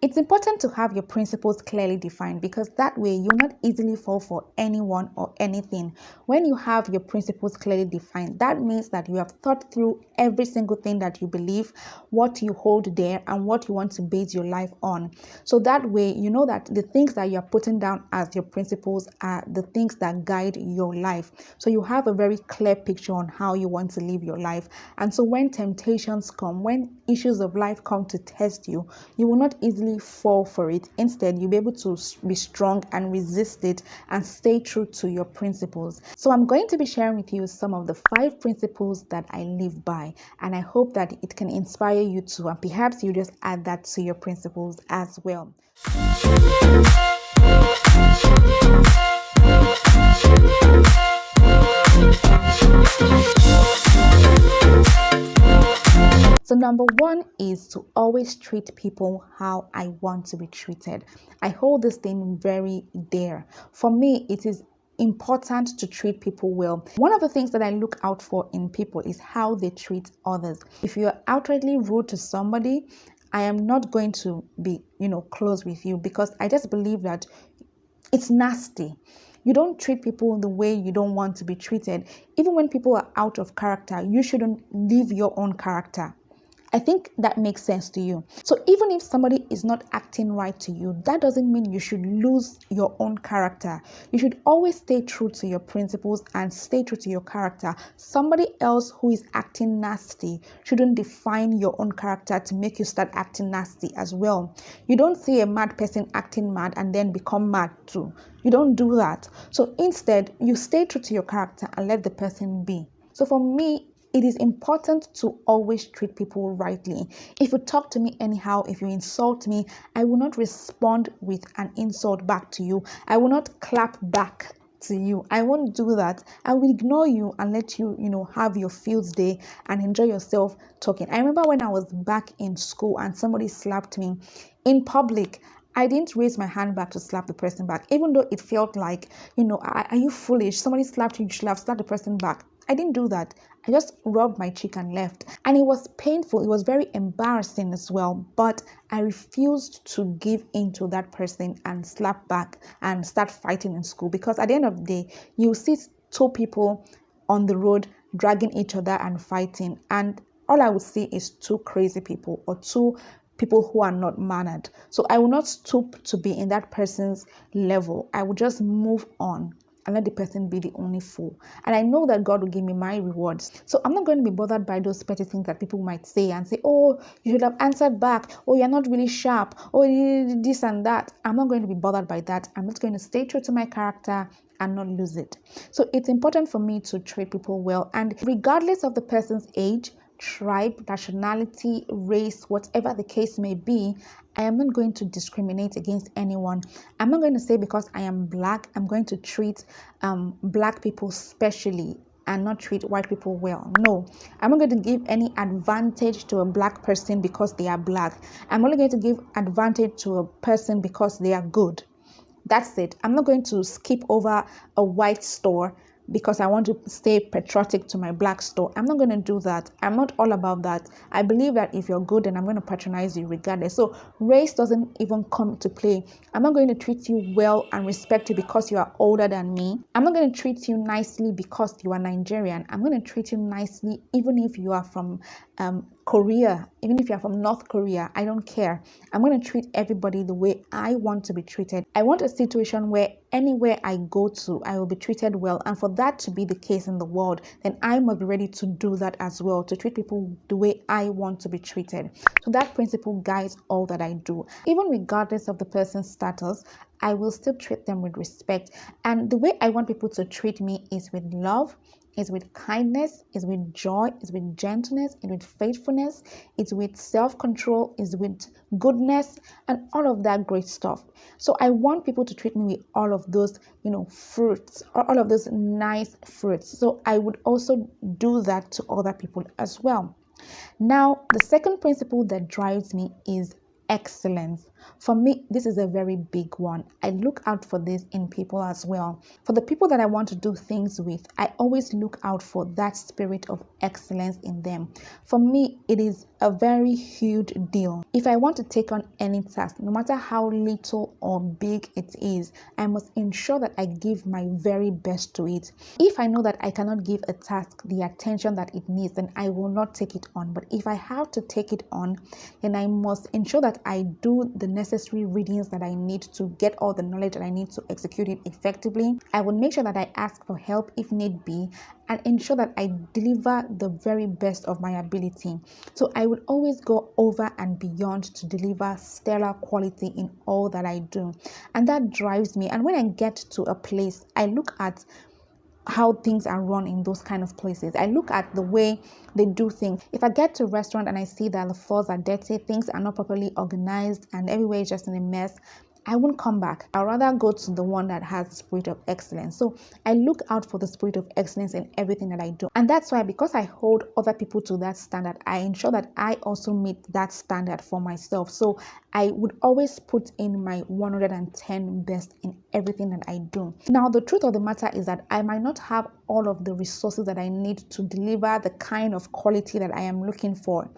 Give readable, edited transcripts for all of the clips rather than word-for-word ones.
It's important to have your principles clearly defined because that way you'll not easily fall for anyone or anything. When you have your principles clearly defined, that means that you have thought through every single thing that you believe, what you hold there, and what you want to base your life on. So that way you know that the things that you're putting down as your principles are the things that guide your life. So you have a very clear picture on how you want to live your life. And so when temptations come, when issues of life come to test you, you will not easily fall for it. Instead, you'll be able to be strong and resist it and stay true to your principles. So I'm going to be sharing with you some of the 5 principles that I live by, and I hope that it can inspire you too, and perhaps you just add that to your principles as well. So number 1 is to always treat people how I want to be treated. I hold this thing very dear. For me, it is important to treat people well. One of the things that I look out for in people is how they treat others. If you're outrightly rude to somebody, I am not going to be, close with you, because I just believe that it's nasty. You don't treat people the way you don't want to be treated. Even when people are out of character, you shouldn't live your own character. I think that makes sense to you. So even if somebody is not acting right to you, that doesn't mean you should lose your own character. You should always stay true to your principles and stay true to your character. Somebody else who is acting nasty shouldn't define your own character to make you start acting nasty as well. You don't see a mad person acting mad and then become mad too. You don't do that. So instead, you stay true to your character and let the person be. So for me, it is important to always treat people rightly. If you talk to me anyhow, if you insult me, I will not respond with an insult back to you. I will not clap back to you. I won't do that. I will ignore you and let you, have your field day and enjoy yourself talking. I remember when I was back in school and somebody slapped me in public. I didn't raise my hand back to slap the person back, even though it felt like, are you foolish? Somebody slapped you, you should have slapped the person back. I didn't do that. I just rubbed my cheek and left. And it was painful. It was very embarrassing as well. But I refused to give in to that person and slap back and start fighting in school. Because at the end of the day, you see 2 people on the road dragging each other and fighting. And all I would see is 2 crazy people or 2 people who are not mannered. So I will not stoop to be in that person's level. I will just move on and let the person be the only fool. And I know that God will give me my rewards. So I'm not going to be bothered by those petty things that people might say and say, oh, you should have answered back. Oh, you're not really sharp. Oh, this and that. I'm not going to be bothered by that. I'm just going to stay true to my character and not lose it. So it's important for me to treat people well. And regardless of the person's age, tribe, nationality, race, whatever the case may be, I am not going to discriminate against anyone. I'm not going to say because I am black, I'm going to treat black people specially and not treat white people well. No, I'm not going to give any advantage to a black person because they are black. I'm only going to give advantage to a person because they are good. That's it. I'm not going to skip over a white store because I want to stay patriotic to my black store. I'm not going to do that. I'm not all about that. I believe that if you're good, then I'm going to patronize you regardless. So race doesn't even come to play. I'm not going to treat you well and respect you because you are older than me. I'm not going to treat you nicely because you are Nigerian. I'm going to treat you nicely even if you are from Korea, even if you're from North Korea. I don't care. I'm going to treat everybody the way I want to be treated. I want a situation where anywhere I go to, I will be treated well. And for that to be the case in the world, then I must be ready to do that as well, to treat people the way I want to be treated. So that principle guides all that I do. Even regardless of the person's status, I will still treat them with respect. And the way I want people to treat me is with love, is with kindness, is with joy, is with gentleness, is with faithfulness, is with self-control, is with goodness, and all of that great stuff. So I want people to treat me with all of those, fruits, or all of those nice fruits. So I would also do that to other people as well. Now, the second principle that drives me is excellence. For me, this is a very big one. I look out for this in people as well. For the people that I want to do things with, I always look out for that spirit of excellence in them. For me, it is a very huge deal. If I want to take on any task, no matter how little or big it is, I must ensure that I give my very best to it. If I know that I cannot give a task the attention that it needs, then I will not take it on. But if I have to take it on, then I must ensure that I do the necessary readings that I need to get all the knowledge that I need to execute it effectively. I will make sure that I ask for help if need be, and ensure that I deliver the very best of my ability. So I will always go over and beyond to deliver stellar quality in all that I do. And that drives me. And when I get to a place, I look at how things are run in those kind of places. I look at the way they do things. If I get to a restaurant and I see that the floors are dirty, things are not properly organized, and everywhere is just in a mess, I won't come back. I'd rather go to the one that has the spirit of excellence. So I look out for the spirit of excellence in everything that I do. And that's why, because I hold other people to that standard, I ensure that I also meet that standard for myself. So I would always put in my 110 best in everything that I do. Now, the truth of the matter is that I might not have all of the resources that I need to deliver the kind of quality that I am looking for.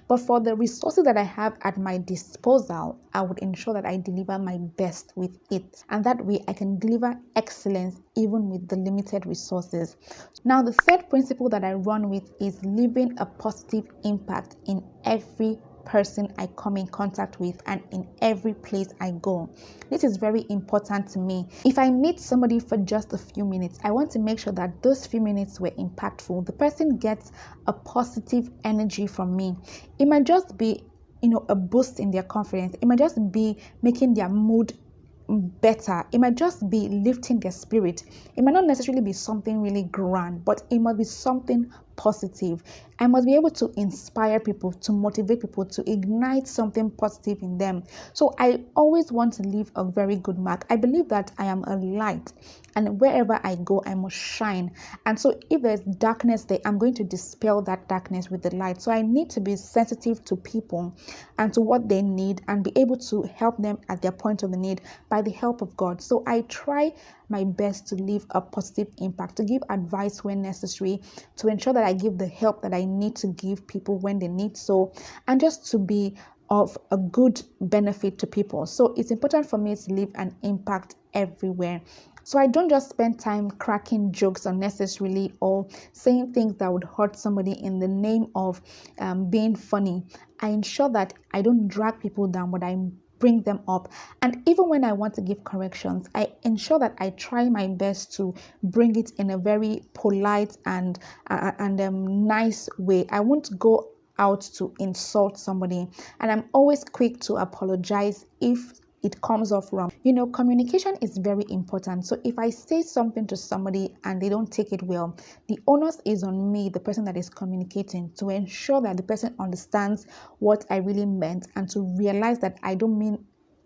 But for the resources that I have at my disposal, I would ensure that I deliver my best with it. And that way I can deliver excellence even with the limited resources. Now, the third principle that I run with is leaving a positive impact in every person I come in contact with and in every place I go. This is very important to me. If I meet somebody for just a few minutes, I want to make sure that those few minutes were impactful. The person gets a positive energy from me. It might just be, a boost in their confidence. It might just be making their mood better. It might just be lifting their spirit. It might not necessarily be something really grand, but it must be something positive. I must be able to inspire people, to motivate people, to ignite something positive in them. So I always want to leave a very good mark. I believe that I am a light, and wherever I go, I must shine. And so if there's darkness there, I'm going to dispel that darkness with the light. So I need to be sensitive to people and to what they need, and be able to help them at their point of the need by the help of God. So I try my best to leave a positive impact, to give advice when necessary, to ensure that I give the help that I need to give people when they need so, and just to be of a good benefit to people. So it's important for me to leave an impact everywhere. So I don't just spend time cracking jokes unnecessarily or saying things that would hurt somebody in the name of being funny. I ensure that I don't drag people down, but I bring them up. And even when I want to give corrections, I ensure that I try my best to bring it in a very polite and nice way. I won't go out to insult somebody, and I'm always quick to apologize if it comes off wrong. Communication is very important. So if I say something to somebody and they don't take it well, the onus is on me, the person that is communicating, to ensure that the person understands what I really meant, and to realize that I don't mean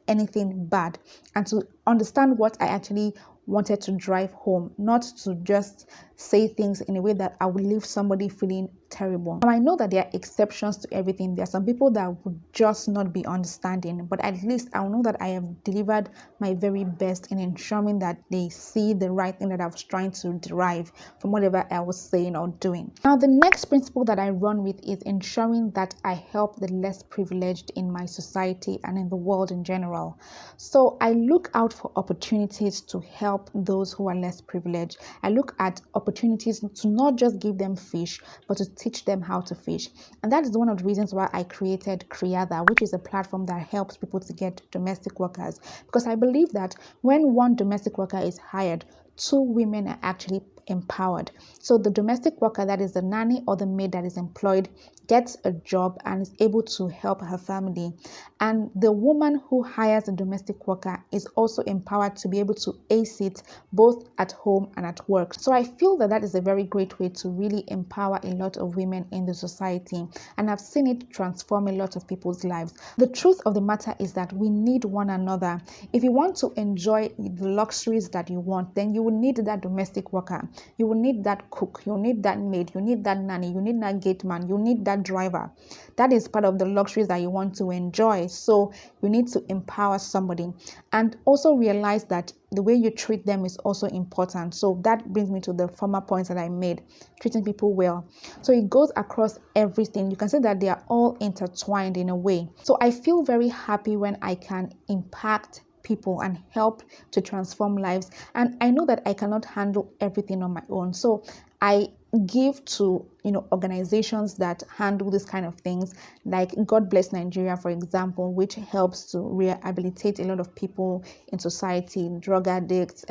anything bad, and to understand what I actually wanted to drive home, not to just say things in a way that I would leave somebody feeling terrible. Now, I know that there are exceptions to everything. There are some people that would just not be understanding, but at least I'll know that I have delivered my very best in ensuring that they see the right thing that I was trying to derive from whatever I was saying or doing. Now, the next principle that I run with is ensuring that I help the less privileged in my society and in the world in general. So I look out for opportunities to help those who are less privileged. I look at opportunities to not just give them fish, but to teach them how to fish. And that is one of the reasons why I created Kriada, which is a platform that helps people to get domestic workers. Because I believe that when one domestic worker is hired, 2 women are actually empowered. So the domestic worker, that is the nanny or the maid that is employed, gets a job and is able to help her family. And the woman who hires a domestic worker is also empowered to be able to ace it both at home and at work. So I feel that that is a very great way to really empower a lot of women in the society, and I've seen it transform a lot of people's lives. The truth of the matter is that we need one another. If you want to enjoy the luxuries that you want, then you will need that domestic worker. You will need that cook, you need that maid, you need that nanny, you need that gate man, you need that driver. That is part of the luxuries that you want to enjoy. So you need to empower somebody, and also realize that the way you treat them is also important. So that brings me to the former points that I made, treating people well. So it goes across everything. You can say that they are all intertwined in a way. So I feel very happy when I can impact people and help to transform lives. And I know that I cannot handle everything on my own. So I give to organizations that handle this kind of things, like God Bless Nigeria, for example, which helps to rehabilitate a lot of people in society, drug addicts,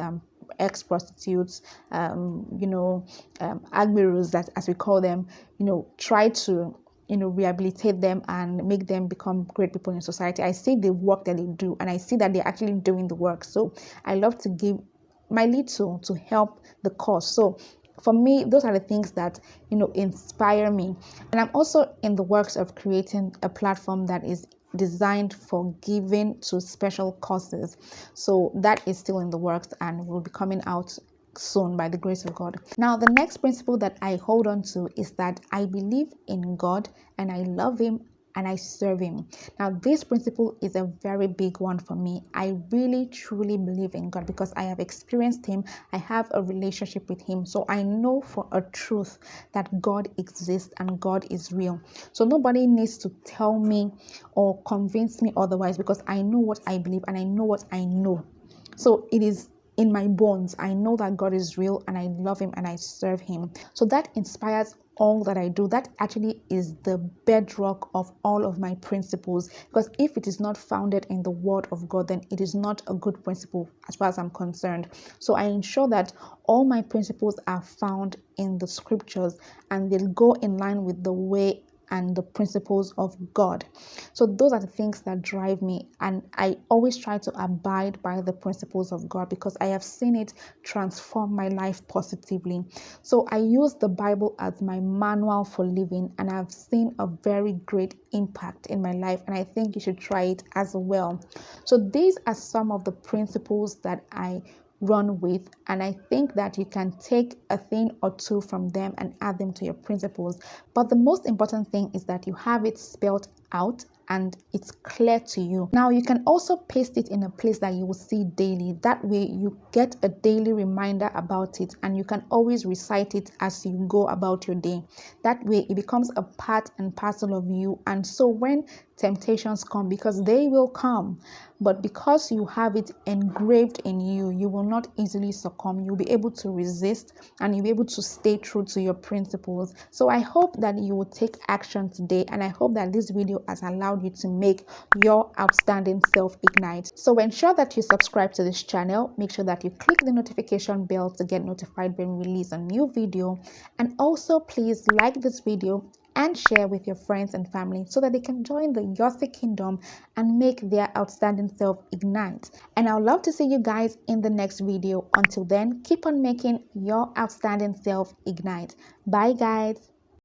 ex-prostitutes, agberos, that as we call them, try to rehabilitate them and make them become great people in society. I see the work that they do, and I see that they're actually doing the work. So I love to give my little to help the cause. So for me, those are the things that inspire me. And I'm also in the works of creating a platform that is designed for giving to special causes. So that is still in the works and will be coming out soon by the grace of God. Now, the next principle that I hold on to is that I believe in God and I love Him and I serve Him. Now, this principle is a very big one for me. I really truly believe in God because I have experienced Him. I have a relationship with Him. So I know for a truth that God exists and God is real. So nobody needs to tell me or convince me otherwise, because I know what I believe and I know what I know. So it is in my bones. I know that God is real and I love Him and I serve Him. So that inspires all that I do. That actually is the bedrock of all of my principles, because if it is not founded in the Word of God, then it is not a good principle as far as I'm concerned. So I ensure that all my principles are found in the scriptures and they'll go in line with the way and the principles of God. So those are the things that drive me, and I always try to abide by the principles of God because I have seen it transform my life positively. So I use the Bible as my manual for living, and I've seen a very great impact in my life, and I think you should try it as well. So these are some of the principles that I run with, and I think that you can take a thing or two from them and add them to your principles. But the most important thing is that you have it spelled out and it's clear to you. Now you can also paste it in a place that you will see daily. That way you get a daily reminder about it and you can always recite it as you go about your day. That way it becomes a part and parcel of you, and so when temptations come, because they will come, but because you have it engraved in you, you will not easily succumb. You'll be able to resist and you'll be able to stay true to your principles. So I hope that you will take action today, and I hope that this video has allowed you to make your outstanding self ignite. So ensure that you subscribe to this channel. Make sure that you click the notification bell to get notified when we release a new video, and also please like this video and share with your friends and family so that they can join the Yosi kingdom and make their outstanding self ignite. And I would love to see you guys in the next video. Until then, keep on making your outstanding self ignite. Bye guys.